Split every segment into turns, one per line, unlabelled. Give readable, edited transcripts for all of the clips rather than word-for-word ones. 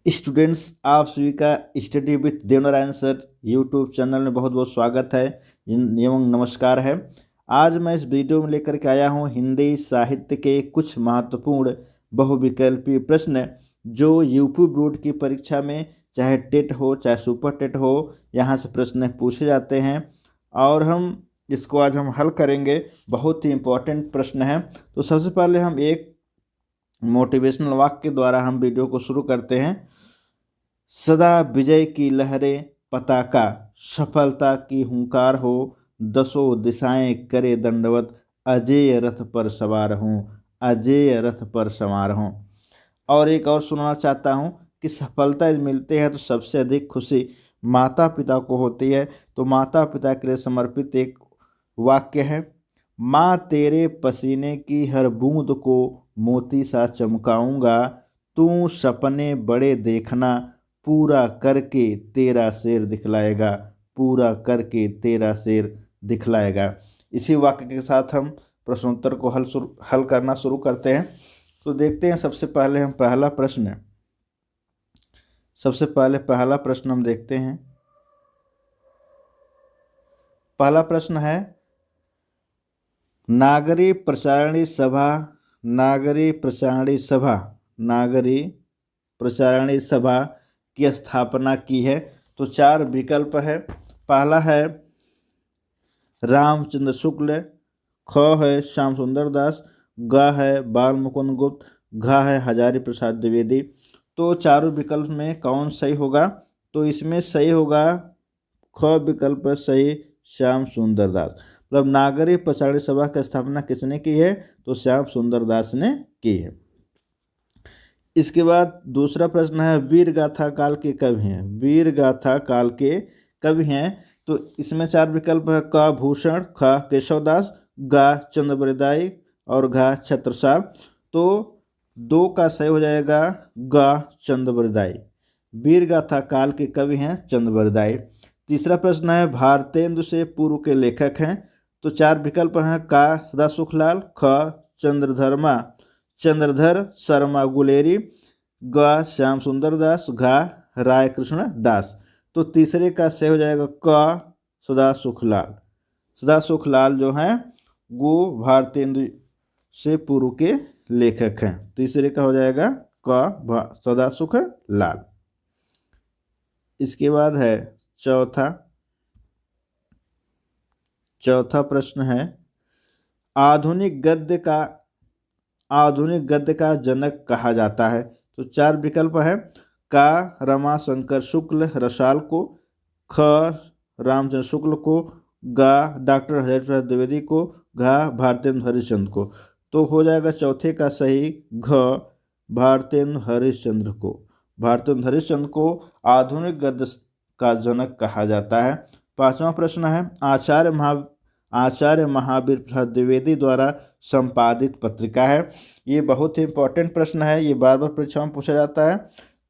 Students, आप सभी का study with Devnarayan sir YouTube channel में बहुत बहुत स्वागत है एवं नमस्कार है। आज मैं इस वीडियो में लेकर के आया हूं हिंदी साहित्य के कुछ महत्वपूर्ण बहुविकल्पीय प्रश्न जो यूपी बोर्ड की परीक्षा में चाहे टेट हो चाहे सुपर टेट हो, यहाँ से प्रश्न पूछे जाते हैं और हम इसको आज हम हल करेंगे। बहुत ही इम्पोर्टेंट प्रश्न है। तो सबसे पहले हम एक मोटिवेशनल वाक्य के द्वारा हम वीडियो को शुरू करते हैं। सदा विजय की लहरें पताका, सफलता की हुंकार हो, दसों दिशाएं करे दंडवत, अजेय रथ पर सवार हूँ, अजेय रथ पर सवार हूँ। और एक और सुनाना चाहता हूँ कि सफलता मिलती है तो सबसे अधिक खुशी माता पिता को होती है। तो माता पिता के लिए समर्पित एक वाक्य है। माँ तेरे पसीने की हर बूंद को मोती सा चमकाऊंगा, तू सपने बड़े देखना, पूरा करके तेरा शेर दिखलाएगा, पूरा करके तेरा शेर दिखलाएगा। इसी वाक्य के साथ हम प्रश्नोत्तर को हल करना शुरू करते हैं। तो देखते हैं सबसे पहले हम पहला प्रश्न हम देखते हैं। पहला प्रश्न है, नागरी प्रचारणी सभा की स्थापना की है। तो चार विकल्प है। पहला है रामचंद्र शुक्ल, ख है श्याम सुंदर दास, ग है बाल मुकुंद गुप्त, घ है हजारी प्रसाद द्विवेदी। तो चारों विकल्प में कौन सही होगा? तो इसमें सही होगा ख विकल्प सही, श्याम सुंदर दास। मतलब नागरिक प्रचारणी सभा की स्थापना किसने की है? तो श्याम सुंदर दास ने की है। इसके बाद दूसरा प्रश्न है, वीर गाथा काल के कवि हैं। वीर गाथा काल के कवि हैं। तो इसमें चार विकल्प है, क भूषण, ख केशवदास, ग चंद्रबरदाई और घ छत्रसाल। तो दो का सही हो जाएगा ग चंद्रबरदाई। वीर गाथा काल के कवि हैं चंद्रबरदाई। तीसरा प्रश्न है, भारतेंदु से पूर्व के लेखक हैं। तो चार विकल्प हैं, का सदा सुखलाल, ख चंद्रधर शर्मा गुलेरी, ग श्याम सुंदर दास, घा राय कृष्ण दास। तो तीसरे का सही हो जाएगा क सदा सुखलाल। सदा सुखलाल जो हैं वो भारतेंदु से पूर्व के लेखक हैं। तीसरे का हो जाएगा क सदा सुखलाल। इसके बाद है चौथा प्रश्न है, आधुनिक गद्य का जनक कहा जाता है। तो चार विकल्प है, का रमाशंकर शुक्ल रसाल को, ख रामचंद्र शुक्ल को, ग डॉक्टर हजारी प्रसाद द्विवेदी को, घ भारतेंदु हरिश्चंद्र को। तो हो जाएगा चौथे का सही घ भारतेंदु हरिश्चंद्र को। भारतेंदु हरिश्चंद्र को आधुनिक गद्य का जनक कहा जाता है। पांचवा प्रश्न है, आचार्य महावीर प्रसाद द्विवेदी द्वारा संपादित पत्रिका है। ये बहुत ही इंपॉर्टेंट प्रश्न है, ये बार बार परीक्षा में पूछा जाता है।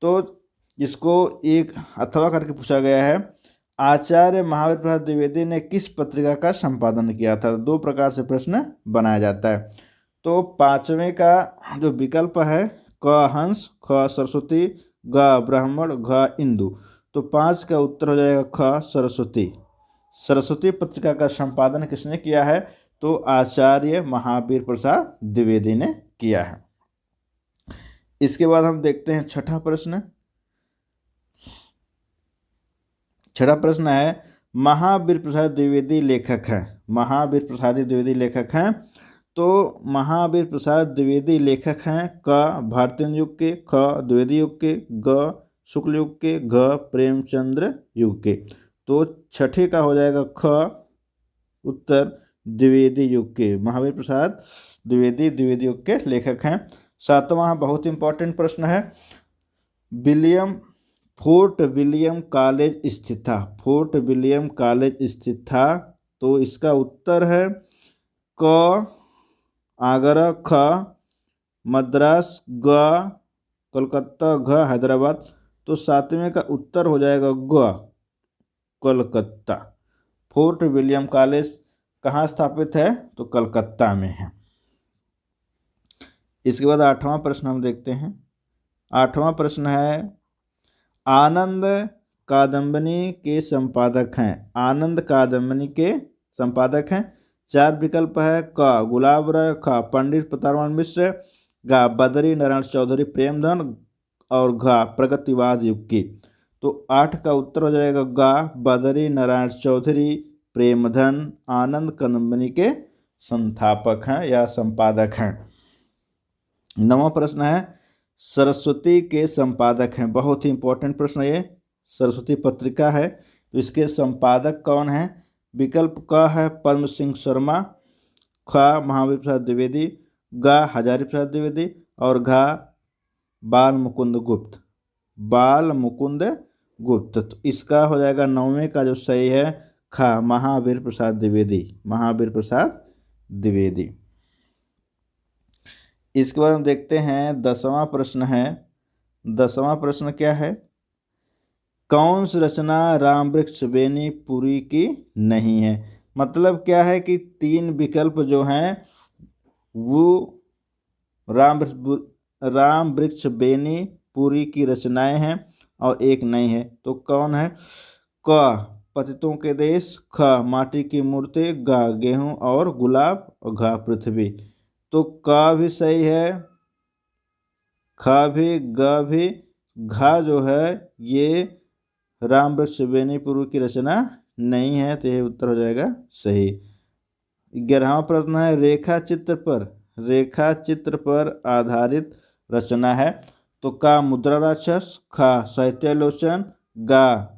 तो इसको एक अथवा करके पूछा गया है, आचार्य महावीर प्रसाद द्विवेदी ने किस पत्रिका का संपादन किया था? दो प्रकार से प्रश्न बनाया जाता है। तो पांचवें का जो विकल्प है, क हंस, ख सरस्वती, ग ब्राह्मण, घ इंदु। तो पांच का उत्तर हो जाएगा ख सरस्वती। सरस्वती पत्रिका का संपादन किसने किया है? तो आचार्य महावीर प्रसाद द्विवेदी ने किया है। इसके बाद हम देखते हैं छठा प्रश्न है, महावीर प्रसाद द्विवेदी लेखक हैं। महावीर प्रसाद द्विवेदी लेखक हैं। तो महावीर प्रसाद द्विवेदी लेखक हैं, क भारतेंदु युग के, ख द्विवेदी युग के, ग शुक्ल युग के, घ प्रेमचंद्र युग के। तो छठे का हो जाएगा ख उत्तर द्विवेदी युग के। महावीर प्रसाद द्विवेदी युग के लेखक हैं। सातवां बहुत इंपॉर्टेंट प्रश्न है, फोर्ट विलियम कॉलेज स्थित था। फोर्ट विलियम कॉलेज स्थित था। तो इसका उत्तर है क आगरा, ख मद्रास, ग कलकत्ता, घ हैदराबाद। तो सातवें का उत्तर हो जाएगा ग कलकत्ता। फोर्ट विलियम कॉलेज कहाँ स्थापित है? तो कलकत्ता में है। इसके बाद आठवां प्रश्न हम देखते हैं। आठवां प्रश्न है, आनंद कादम्बनी के संपादक हैं। आनंद कादम्बनी के संपादक हैं। 4 विकल्प है। क गुलाब राय, ख पंडित प्रतापराम मिश्र, ग बद्री नारायण चौधरी प्रेमधन और घ प्रगतिवाद युग की। तो 8 का उत्तर हो जाएगा ग बद्री नारायण चौधरी प्रेमधन आनंद कादम्बनी के संस्थापक हैं या संपादक हैं। 9वां प्रश्न है सरस्वती के संपादक हैं। बहुत ही इंपॉर्टेंट प्रश्न ये। सरस्वती पत्रिका है तो इसके संपादक कौन है? विकल्प क है पद्म सिंह शर्मा, ख महावीर प्रसाद द्विवेदी, ग हजारी प्रसाद द्विवेदी और घ बाल मुकुंद गुप्त। बाल मुकुंद गुप्त। तो इसका हो जाएगा 9वें का जो सही है ख महावीर प्रसाद द्विवेदी। महावीर प्रसाद द्विवेदी। इसके बाद हम देखते हैं 10वां प्रश्न है। 10वां प्रश्न क्या है? कौन सी रचना राम वृक्ष बेनी पुरी की नहीं है? मतलब क्या है कि 3 विकल्प जो हैं वो राम वृक्ष बेनी पुरी की रचनाएं हैं और एक नहीं है। तो कौन है? क पतितों के देश, ख माटी की मूर्ति, ग गेहूं और गुलाब और घ पृथ्वी। तो क भी सही है, ख भी, ग भी, घ जो है ये राम वृक्ष बेनीपुर की रचना नहीं है। तो यह उत्तर हो जाएगा सही। 11वां प्रश्न है रेखा चित्र पर आधारित रचना है। तो का मुद्रा राक्षस, ख साहित्यालोचन, ग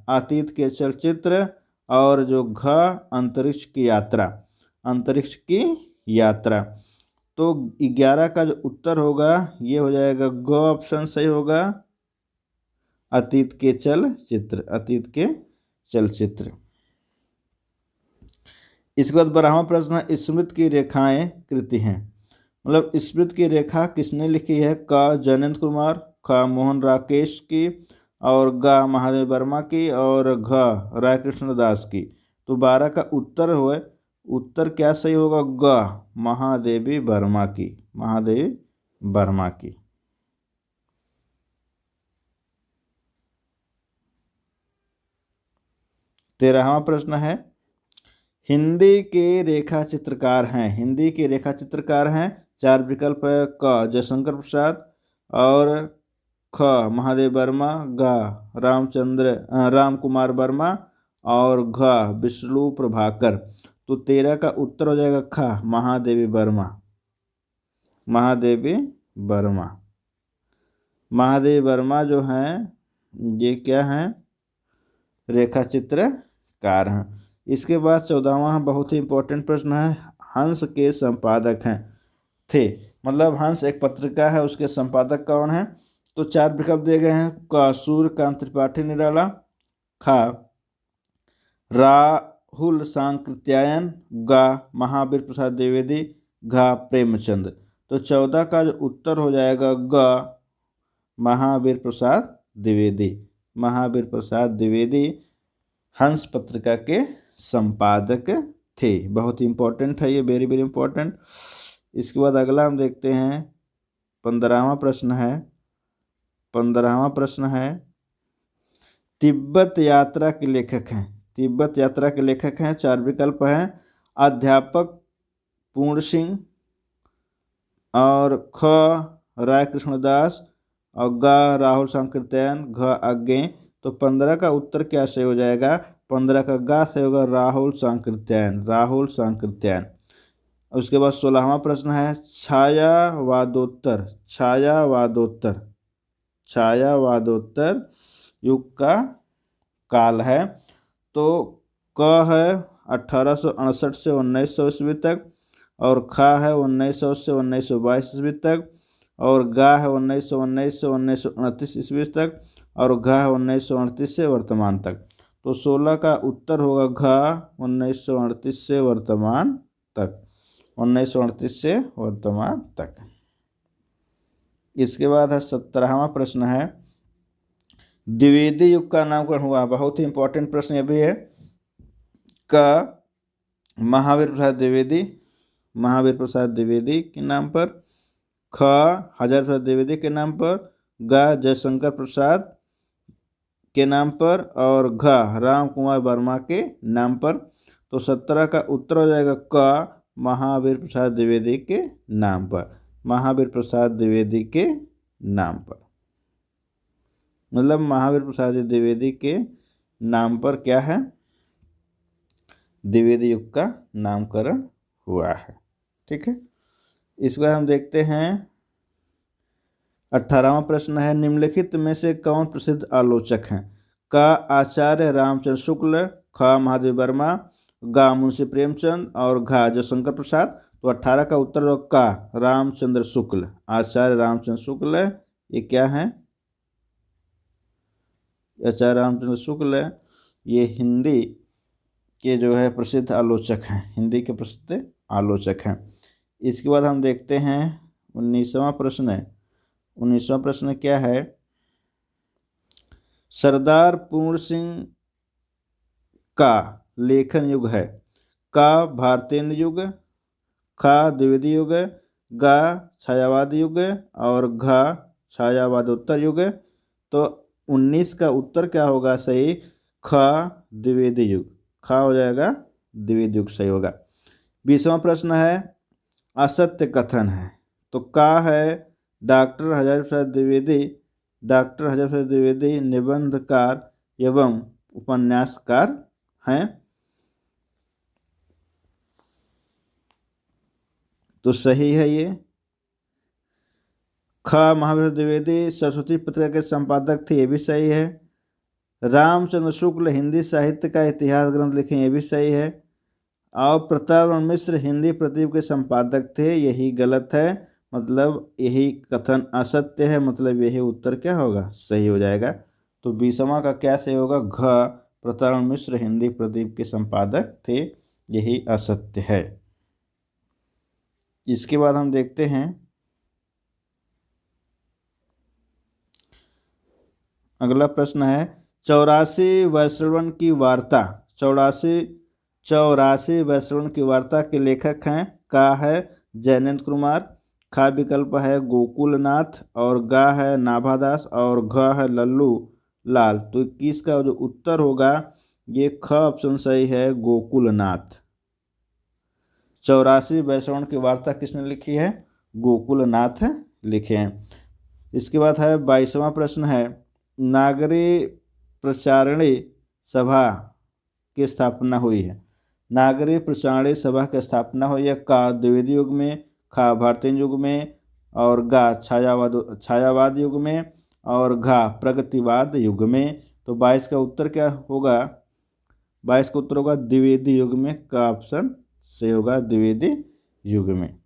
अतीत के चलचित्र और जो घ अंतरिक्ष की यात्रा। तो 11 का जो उत्तर होगा ये हो जाएगा ग ऑप्शन सही होगा, अतीत के चलचित्र। इसके बाद 12वां प्रश्न स्मृति की रेखाएं कृति हैं। मतलब स्मृति की रेखा किसने लिखी है? क जयनेंद्र कुमार, ख मोहन राकेश की और ग महादेवी वर्मा की और घ राय कृष्ण दास की। तो 12 का उत्तर क्या सही होगा? ग महादेवी वर्मा की। 13वां प्रश्न है हिंदी के रेखा चित्रकार हैं। 4 विकल्प है। क जयशंकर प्रसाद और ख महादेव वर्मा, ग राम कुमार वर्मा और घ विष्णु प्रभाकर। तो 13 का उत्तर हो जाएगा ख महादेवी वर्मा जो हैं ये क्या हैं? रेखा चित्रकार हैं। इसके बाद 14वां बहुत ही इंपॉर्टेंट प्रश्न है हंस के संपादक थे। मतलब हंस एक पत्रिका है, उसके संपादक कौन है? तो 4 विकल्प दिए गए हैं। क सूर्यकांत त्रिपाठी निराला, ख राहुल सांकृत्यायन, ग महावीर प्रसाद द्विवेदी, घ प्रेमचंद। तो 14 का जो उत्तर हो जाएगा ग महावीर प्रसाद द्विवेदी हंस पत्रिका के संपादक थे। बहुत ही इंपॉर्टेंट है ये, वेरी वेरी इंपॉर्टेंट। इसके बाद अगला हम देखते हैं 15वां प्रश्न है तिब्बत यात्रा के लेखक हैं। 4 विकल्प हैं। अध्यापक पूर्ण सिंह और ख राय कृष्णदास और ग राहुल सांकृत्यायन, घ अज्ञे। तो 15 का उत्तर क्या सही हो जाएगा? 15 का ग सही होगा राहुल सांकृत्यायन। उसके बाद 16वां प्रश्न है छायावादोत्तर युग का काल है। तो क है 1868 से 1900 ईस्वी तक और ख है 1900 से 1922 ईस्वी तक और ग है 1919 से 1929 ईस्वी तक और घ है 1938 से वर्तमान तक। तो 16 का उत्तर होगा घ 1938 से वर्तमान तक। इसके बाद है 17वां प्रश्न है द्विवेदी युग का नामकरण हुआ। बहुत ही इंपॉर्टेंट प्रश्न यह भी है। क महावीर प्रसाद द्विवेदी के नाम पर, ख हजारी प्रसाद द्विवेदी के नाम पर, ग जयशंकर प्रसाद के नाम पर और घ राम कुमार वर्मा के नाम पर। तो 17 का उत्तर हो जाएगा क महावीर प्रसाद द्विवेदी के नाम पर, महावीर प्रसाद द्विवेदी के नाम पर, मतलब महावीर प्रसाद द्विवेदी के नाम पर क्या है, द्विवेदी युग का नामकरण हुआ है। ठीक है, इस बार हम देखते हैं 18वां प्रश्न है, निम्नलिखित में से कौन प्रसिद्ध आलोचक हैं? क आचार्य रामचंद्र शुक्ल, ख महादेव वर्मा, ग मुंशी प्रेमचंद और घ जयशंकर प्रसाद। तो 18 का उत्तर होगा क रामचंद्र शुक्ल, आचार्य रामचंद्र शुक्ल। ये क्या है? आचार्य रामचंद्र शुक्ल ये हिंदी के जो है प्रसिद्ध आलोचक हैं, हिंदी के प्रसिद्ध आलोचक हैं। इसके बाद हम देखते हैं 19वां प्रश्न है। 19वां प्रश्न क्या है? सरदार पूर्ण सिंह का लेखन युग है? क भारतेंद्र युग, ख द्विवेदी युग, ग छायावाद युग और घ छायावादोत्तर युग। तो 19 का उत्तर क्या होगा सही? ख द्विवेदी युग, ख हो जाएगा द्विवेदी युग सही होगा। 20वां प्रश्न है, असत्य कथन है। तो क है डॉक्टर हजारी प्रसाद द्विवेदी, डॉक्टर हजारी प्रसाद द्विवेदी निबंधकार एवं उपन्यासकार हैं। तो सही है ये। ख महावीर द्विवेदी सरस्वती पत्रिका के संपादक थे, ये भी सही है। रामचंद्र शुक्ल हिंदी साहित्य का इतिहास ग्रंथ लिखे, ये भी सही है। और प्रताप मिश्र हिंदी प्रतिदिन के संपादक थे, यही गलत है, मतलब यही कथन असत्य है, मतलब यही उत्तर क्या होगा? सही हो जाएगा। तो 20वां का क्या सही होगा? घ प्रताप मिश्र हिंदी प्रतिदिन के संपादक थे, यही असत्य है। इसके बाद हम देखते हैं अगला प्रश्न है, 84 वैश्रवण की वार्ता, 84 वैश्रवण की वार्ता के लेखक हैं? का है जैनेन्द्र कुमार, खा विकल्प है गोकुलनाथ और गा है नाभादास और घ है लल्लू लाल। तो 21 का जो उत्तर होगा ये ख ऑप्शन सही है, गोकुलनाथ। 84 वैश्रवण की वार्ता किसने लिखी है? गोकुलनाथ लिखे हैं। इसके बाद है 22वां प्रश्न है, नागरी प्रचारणी सभा की स्थापना हुई है? नागरी प्रचारणी सभा की स्थापना हुई है? का द्विवेदी युग में, खा भारतीय युग में और गा छायावाद युग में और घा प्रगतिवाद युग में। तो 22 का उत्तर क्या होगा? 22 का उत्तर होगा द्विवेदी युग में, का ऑप्शन से होगा द्विवेदी युग में।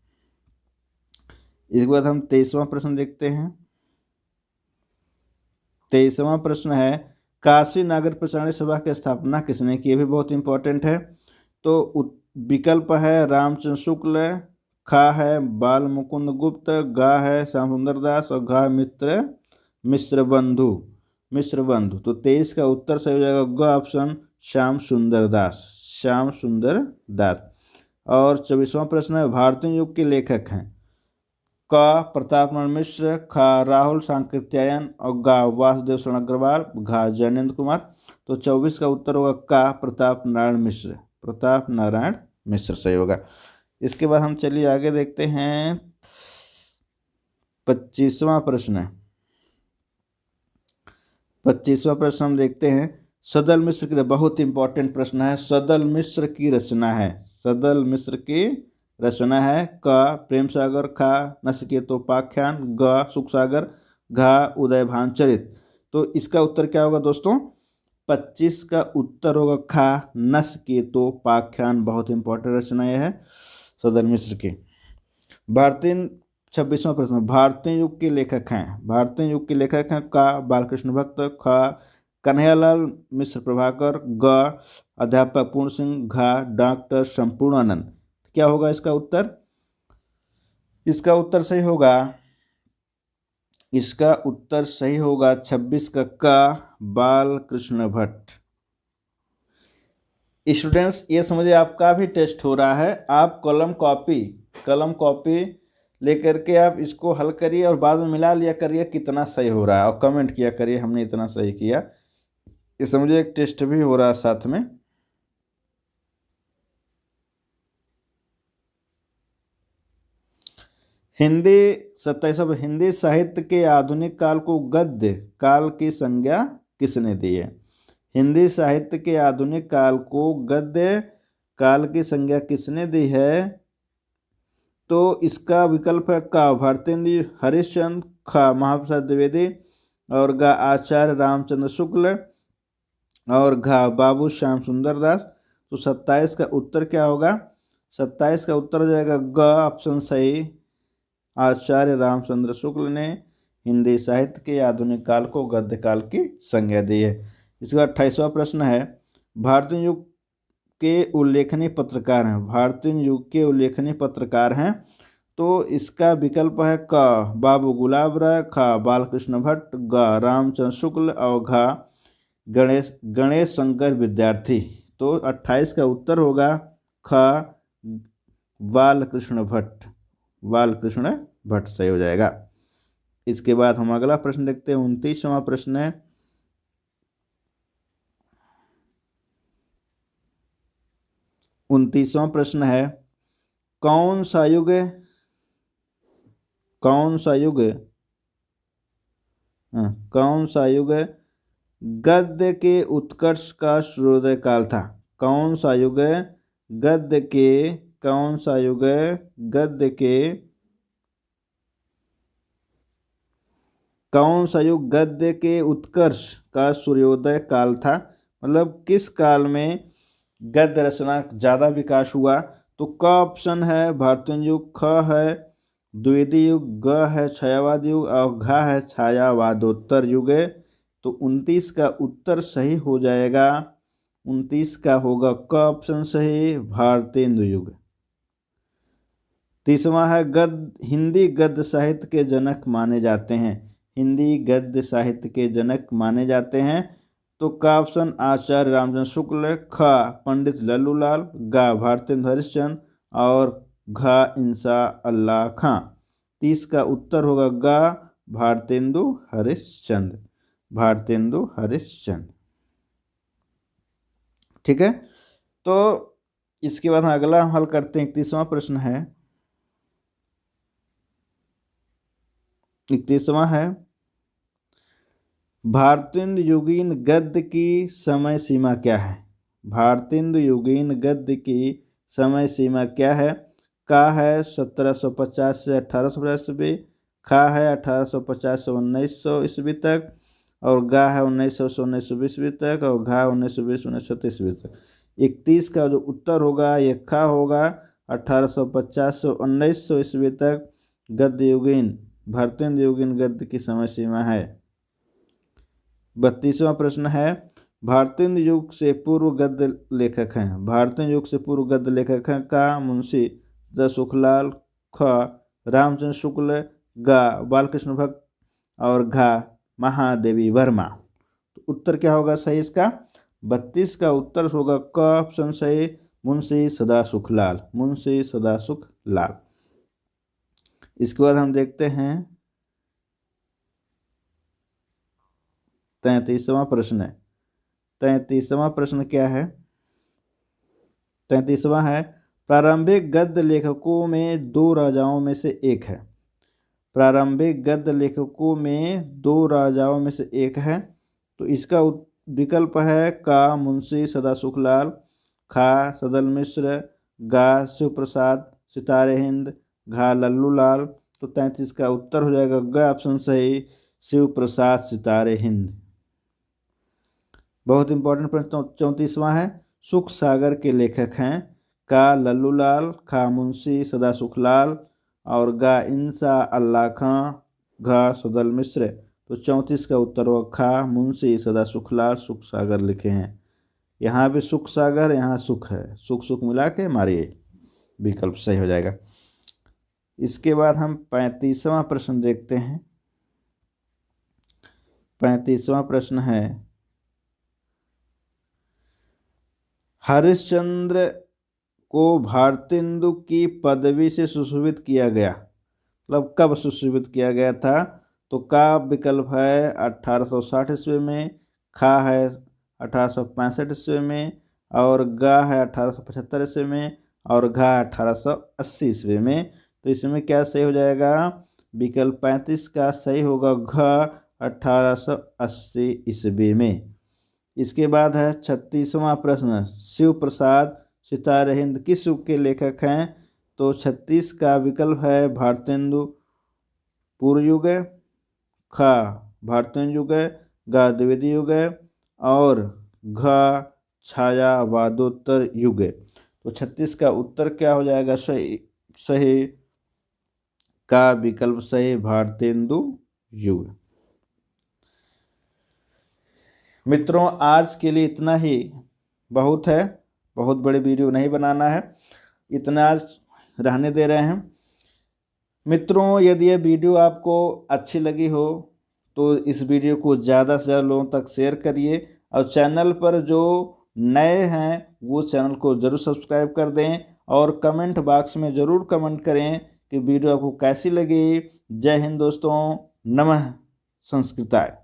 इसके बाद हम 23वां प्रश्न देखते हैं। 23वां प्रश्न है, काशी नागर प्रचारणी सभा की स्थापना किसने की? ये भी बहुत इंपॉर्टेंट है। तो विकल्प है रामचंद्र शुक्ल, खा है बाल मुकुंद गुप्त, गा है श्याम सुंदर दास और घा मिश्र बंधु। तो 23 का उत्तर सही हो जाएगा ग ऑप्शन श्याम सुंदर दास। और 24वां प्रश्न है, भारतीय युग के लेखक हैं? क प्रताप नारायण मिश्र, खा राहुल सांकृत्यायन और गा वासुदेव शरण अग्रवाल, घा जैनेन्द्र कुमार। तो 24 का उत्तर होगा का प्रताप नारायण मिश्र सही होगा। इसके बाद हम चलिए आगे देखते हैं 25वां प्रश्न। 25वां प्रश्न हम देखते हैं, सदल मिश्र के लिए बहुत इंपॉर्टेंट प्रश्न है। सदल मिश्र की रचना है क प्रेम सागर, खा नचिकेतोपाख्यान, ग सुख सागर, घा उदयभान चरित। तो इसका उत्तर क्या होगा दोस्तों? 25 का उत्तर होगा खा नचिकेतोपाख्यान। बहुत इंपॉर्टेंट रचना यह है सदल मिश्र की। 26वां प्रश्न, भारतीय युग के लेखक हैं? का बालकृष्ण भक्त, ख कन्हैयालाल मिश्र प्रभाकर, ग अध्यापक पूर्ण सिंह, घा डॉक्टर संपूर्णानंद। क्या होगा इसका उत्तर? इसका उत्तर सही होगा 26 का बालकृष्ण भट्ट। स्टूडेंट्स ये समझिए आपका भी टेस्ट हो रहा है, आप कलम कॉपी लेकर के आप इसको हल करिए और बाद में मिला लिया करिए कितना सही हो रहा है और कमेंट किया करिए हमने इतना सही किया इस मुझे एक टेस्ट भी हो रहा है साथ में। हिंदी 27 हिंदी साहित्य के आधुनिक काल को गद्य काल की संज्ञा किसने दी है? हिंदी साहित्य के आधुनिक काल को गद्य काल की संज्ञा किसने दी है? तो इसका विकल्प है क भारतेंदु हरिश्चंद्र, ख महाप्रसाद द्विवेदी, और ग आचार्य रामचंद्र शुक्ल, और घ बाबू श्याम सुंदर दास। तो 27 का उत्तर क्या होगा? 27 का उत्तर हो जाएगा ग, ऑप्शन सही। आचार्य रामचंद्र शुक्ल ने हिंदी साहित्य के आधुनिक काल को गद्य काल की संज्ञा दी है। इसका 28वां प्रश्न है, भारतीय युग के उल्लेखनीय पत्रकार हैं। भारतीय युग के उल्लेखनीय पत्रकार हैं। तो इसका विकल्प है क बाबू गुलाब राय, ख बालकृष्ण भट्ट, ग रामचंद्र शुक्ल, और घ गणेश शंकर विद्यार्थी। तो 28 का उत्तर होगा ख बालकृष्ण भट्ट। बालकृष्ण भट्ट सही हो जाएगा। इसके बाद हम अगला प्रश्न देखते हैं। 29वां प्रश्न है, कौन सा युग गद्य के उत्कर्ष का सूर्योदय काल था? कौन सा युग गद्य के उत्कर्ष का सूर्योदय काल था? मतलब किस काल में गद्य रचना ज़्यादा विकास हुआ? तो क ऑप्शन है भारतीय युग, ख है द्विवेदी युग, ग है छायावाद युग, और घ है छायावादोत्तर युग। तो 29 का उत्तर सही हो जाएगा। 29 का होगा क ऑप्शन सही, भारतेंदु युग। 30वां है, हिंदी गद्य साहित्य के जनक माने जाते हैं। हिंदी गद्य साहित्य के जनक माने जाते हैं। तो का ऑप्शन आचार्य रामचंद्र शुक्ल, ख पंडित लल्लूलाल, ग भारतेंदु हरिश्चंद्र, और घ इंसा अल्लाह खां। 30 का उत्तर होगा ग भारतेंदु हरिश्चंद्र। भारतेंदु हरिश्चंद्र। ठीक है। तो इसके बाद हम अगला हल करते हैं। 31वां प्रश्न है। 31वां है, भारतेंदु युगीन गद्य की समय सीमा क्या है? भारतेंदु युगीन गद्य की समय सीमा क्या है? का है 1750 से 1850 ईस्वी, खा है 1850 से 1900 ईस्वी तक, और गा है 1900 से 1920 ईस्वी तक, और घा 1920 1930 ईस्वी तक। 31 का जो उत्तर होगा ये खा होगा, 1850 से 1900 ईस्वी तक गद्य युगीन भारतेंदु युगीन गद्य की समय सीमा है। 32वां प्रश्न है, भारतेंदु युग से पूर्व गद्य लेखक हैं। भारतेंदु युग से पूर्व गद्य लेखक हैं। का मुंशी सुखलाल, ख रामचंद्र शुक्ल, ग बालकृष्ण भट्ट, और घ महादेवी वर्मा। तो उत्तर क्या होगा सही इसका? 32 का उत्तर होगा क ऑप्शन सही, मुंशी सदासुखलाल। मुंशी सदासुखलाल। इसके बाद हम देखते हैं 33वां प्रश्न है। 33वां प्रश्न क्या है? 33वां है, प्रारंभिक गद्य लेखकों में दो राजाओं में से एक है। प्रारंभिक गद्य लेखकों में दो राजाओं में से एक है। तो इसका विकल्प है का मुंशी सदासुखलाल, खा सदल मिश्र, गा शिव प्रसाद सितारे हिंद, घा लल्लूलाल। तो 33 का उत्तर हो जाएगा ग ऑप्शन सही, शिव प्रसाद सितारे हिंद। बहुत इंपॉर्टेंट प्रश्न 34वां है, सुख सागर के लेखक हैं। का लल्लूलाल, खा मुंशी सदासुखलाल, और गा इंसा अल्लाह खां, घा सदल मिश्र। तो 34 का उत्तर होगा खा मुंशी सदासुखलाल सुख सागर लिखे हैं। यहाँ भी सुख सागर, यहाँ सुख है, सुख सुख मिला के मारिए, विकल्प सही हो जाएगा। इसके बाद हम 35वां प्रश्न देखते हैं। 35वां प्रश्न है, हरिश्चंद्र को भारतेंदु की पदवी से सुशोभित किया गया, मतलब कब सुशोभित किया गया था? तो का विकल्प है 1860 ईस्वी में, खा है 1865 ईस्वी में, और गा है 1875 ईस्वी में, और घा 1880 ईस्वी में। तो इसमें क्या सही हो जाएगा? विकल्प 35 का सही होगा घ 1880 ईस्वी में। इसके बाद है 36वां प्रश्न, शिव प्रसाद सितारे हिंद किस युग के लेखक हैं? तो 36 का विकल्प है भारतेंदु पूर्व युग है, खा भारतेंदु युग है, गा द्विवेदी युग है, और घ छायावादोत्तर युग है। तो 36 का उत्तर क्या हो जाएगा? सही का विकल्प सही भारतेंदु युग। मित्रों, आज के लिए इतना ही बहुत है, बहुत बड़ी वीडियो नहीं बनाना है, इतना आज रहने दे रहे हैं। मित्रों, यदि ये वीडियो आपको अच्छी लगी हो तो इस वीडियो को ज़्यादा से ज़्यादा लोगों तक शेयर करिए, और चैनल पर जो नए हैं वो चैनल को ज़रूर सब्सक्राइब कर दें, और कमेंट बॉक्स में ज़रूर कमेंट करें कि वीडियो आपको कैसी लगी। जय हिंद दोस्तों, नमः संस्कृताय।